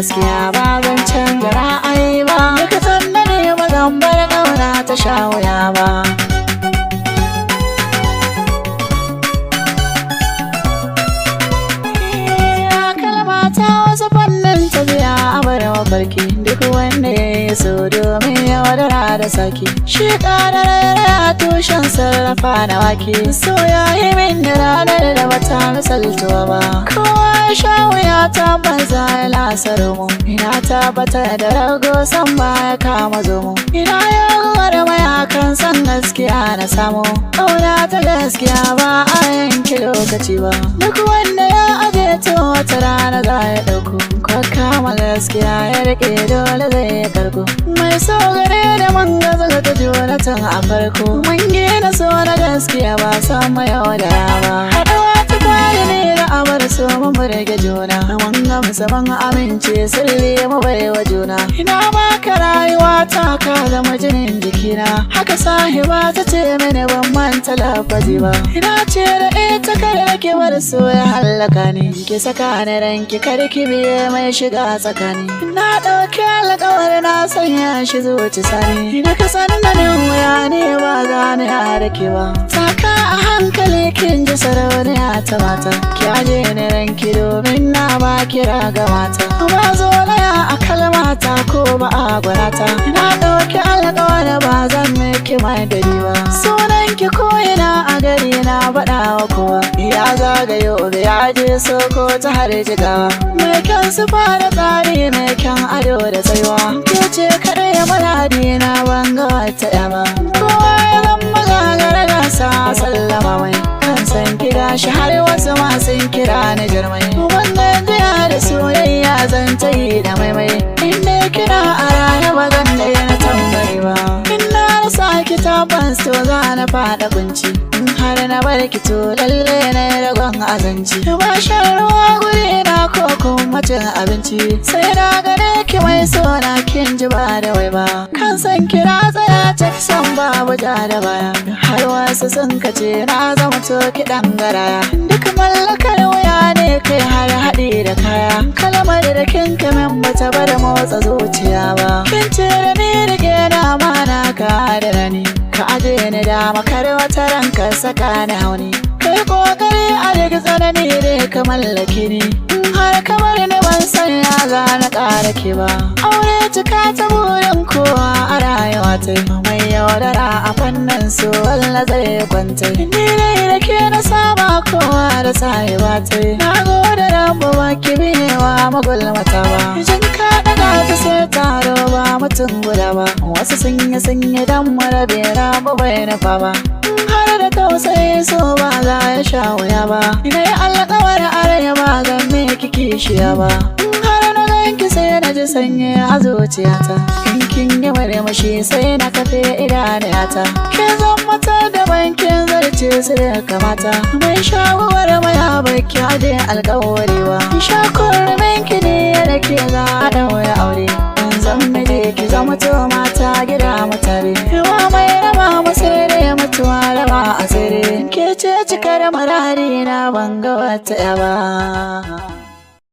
gaskiya ba zan canza ra'ayi ba. Duka sanda ne ba zan bar ƙauna ta sha wuya ba. Kalmata wasu fannin tafiya a bar mafarki, duk wanda ya yi so domin yaudara da saki. Shi ƙarar ya tushen sarrafa na wake, so ya yi min da ranar da bata misaltuwa ba. Kowa ya sha wuya ta banza ya lasar mu, ina tabbatar da rago san ba ya kama zomo. Ina yawar mayakan san gaskiya na samu, ƙauna ta gaskiya ba a yanke lokaci ba. Duk wanda ya aje to wata rana za ya ɗauko, ko kama gaskiya ya riƙe dole zai karko. Mai so gare da man gaza ta juna tun a farko, mun gina so na gaskiya ba san mai yaudara ba. Haɗuwa ta fari ne da abar so mun burge juna, mun gamsa mun amince sirri mu bai wa juna. Ina baka rayuwa ta ka zama jinin jikina, haka sahiba ta ce mini ban manta lafazi ba. Ina ce da ita kada ki bar so ya hallaka ni, ki saka ni ranki kar ki biye mai shiga tsakani. Na ɗauki alƙawar na sanya shi zuci sani, da ka san da wuya ne ba za ni rake ba. Taka a hankali kin ji sarauniya ta mata, ki aje ni ranki domin na ba kira ga mata. Ba zo laya a kalmata ko ba a gwanata, na ɗauki alƙawar ba zan miki mai dari ba. Sunan ki ko ina a gari na faɗa wa kowa, ya zagayo ya je soko ta har jigawa. Mai kyan sufa da tsari mai kyan ado da tsayuwa, ke ce kaɗai maradi na banga wata yama. Kowa ya zama gagara gasa sallama mai, kan san kira shi har wasu masu kira na jirmai. Wannan jiya da soyayya zan ta yi da maimai, inda kira a rana ba zan ɗaya na tambayi ba. Ina rasa ki tabbas to za na faɗa kunci, har na bar ki to lalle na yi ragon azanci. Ba shan ruwa guri na ko kuma cin abinci, sai na gane ki mai sona kin ji ba da wai ba. Kan san kira tsaya ta son babu ja da baya, har wasu sun kace na zama to kiɗan garaya. Duk mallakar wuya ne kai har haɗi da kaya, kalmar da kin kamin bata bar motsa zuciya ba. Kin ce da ni rike na mana ka da rani, ka aje ni dama kar wata ranka saka ni hauni. Kai kokari a duk tsanani ne ka mallake ni, har kamar ni ban san ya za na ƙara ke ba. Aure cika ta burin kowa a rayuwa ta, mai yaudara a fannin so walla zai kwanta. Ni dai da ke na saba kowa da sahiba ta, na gode rabu ba ki biyewa magulmata ba. Jin ka ɗaga ta sai taro ba mutum guda ba, wasu sun yi dan marabe rabu bai nufa ba. Har da tausayi so ba za ya sha wuya ba, ina yi alƙawar araya ba zan me kiki shiya ba. Har na ganki sai na ji sanyi a zuciyata, in kin yi marmashi sai na kafe idaniyata. Ke zan mata da bankin zarce su da kamata, mai shawar maya baki aje alƙawari ba. Shakurin ki ne da ke za a ɗaura aure, zan miji ki zama to mata gida mutare. Yawa mai raba masu da mutuwa raba asiri, ke ce cikar marari na banga wata yaba.